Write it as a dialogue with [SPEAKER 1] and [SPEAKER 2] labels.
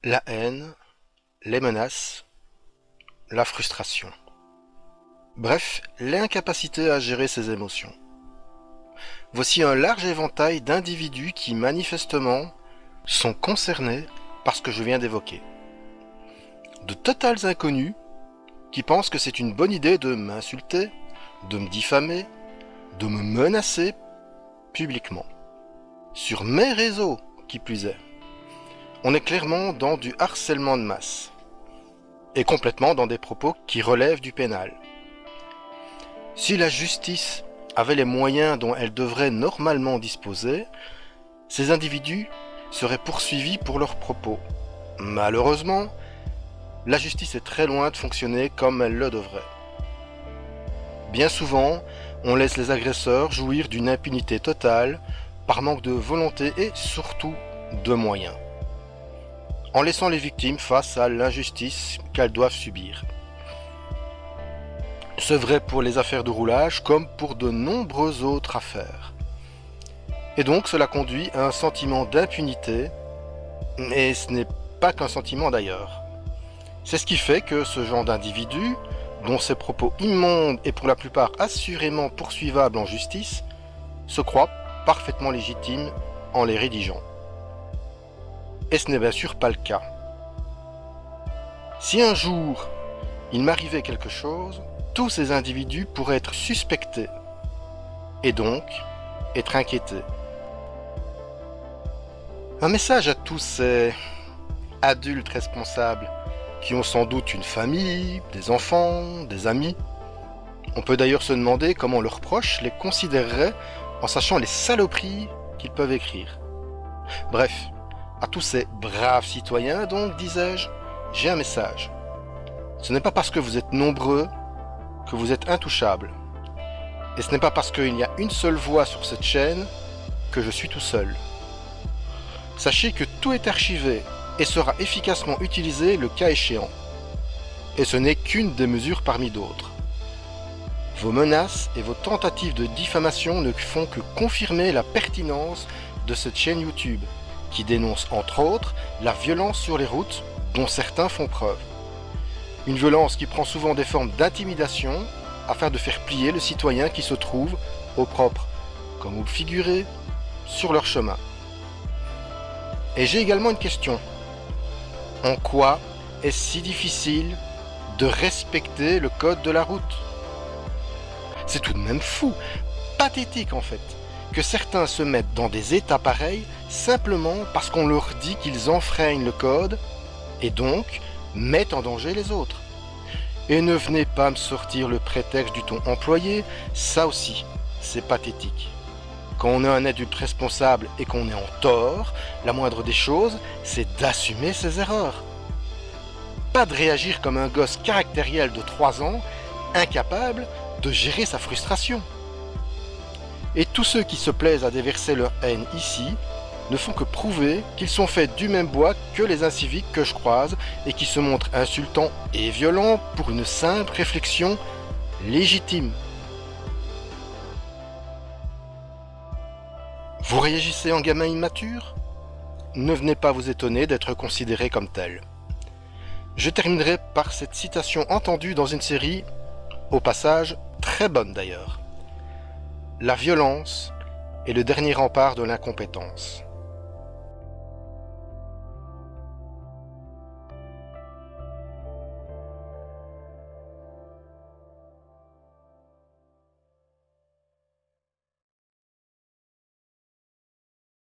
[SPEAKER 1] La haine, les menaces, la frustration. Bref, l'incapacité à gérer ses émotions. Voici un large éventail d'individus qui manifestement sont concernés par ce que je viens d'évoquer. De totales inconnus qui pensent que c'est une bonne idée de m'insulter, de me diffamer, de me menacer publiquement. Sur mes réseaux, qui plus est. On est clairement dans du harcèlement de masse. Et complètement dans des propos qui relèvent du pénal. Si la justice avait les moyens dont elle devrait normalement disposer, ces individus seraient poursuivis pour leurs propos. Malheureusement, la justice est très loin de fonctionner comme elle le devrait. Bien souvent, on laisse les agresseurs jouir d'une impunité totale par manque de volonté et surtout de moyens, en laissant les victimes face à l'injustice qu'elles doivent subir. C'est vrai pour les affaires de roulage comme pour de nombreuses autres affaires. Et donc cela conduit à un sentiment d'impunité, et ce n'est pas qu'un sentiment d'ailleurs. C'est ce qui fait que ce genre d'individu, dont ces propos immondes et pour la plupart assurément poursuivables en justice, se croit parfaitement légitime en les rédigeant. Et ce n'est bien sûr pas le cas. Si un jour il m'arrivait quelque chose, tous ces individus pourraient être suspectés et donc être inquiétés. Un message à tous ces adultes responsables qui ont sans doute une famille, des enfants, des amis. On peut d'ailleurs se demander comment leurs proches les considéreraient en sachant les saloperies qu'ils peuvent écrire. Bref, à tous ces braves citoyens donc, disais-je, j'ai un message. Ce n'est pas parce que vous êtes nombreux que vous êtes intouchables. Et ce n'est pas parce qu'il y a une seule voix sur cette chaîne que je suis tout seul. Sachez que tout est archivé et sera efficacement utilisé le cas échéant. Et ce n'est qu'une des mesures parmi d'autres. Vos menaces et vos tentatives de diffamation ne font que confirmer la pertinence de cette chaîne YouTube, qui dénonce entre autres la violence sur les routes dont certains font preuve. Une violence qui prend souvent des formes d'intimidation afin de faire plier le citoyen qui se trouve au propre, comme vous le figurez, sur leur chemin. Et j'ai également une question. En quoi est-ce si difficile de respecter le code de la route? C'est tout de même fou, pathétique en fait, que certains se mettent dans des états pareils simplement parce qu'on leur dit qu'ils enfreignent le code et donc mettent en danger les autres. Et ne venez pas me sortir le prétexte du ton employé, ça aussi, c'est pathétique. Quand on est un adulte responsable et qu'on est en tort, la moindre des choses, c'est d'assumer ses erreurs. Pas de réagir comme un gosse caractériel de 3 ans, incapable de gérer sa frustration. Et tous ceux qui se plaisent à déverser leur haine ici ne font que prouver qu'ils sont faits du même bois que les inciviques que je croise et qui se montrent insultants et violents pour une simple réflexion légitime. Vous réagissez en gamin immature? Ne venez pas vous étonner d'être considéré comme tel. Je terminerai par cette citation entendue dans une série, au passage, très bonne d'ailleurs. La violence est le dernier rempart de l'incompétence.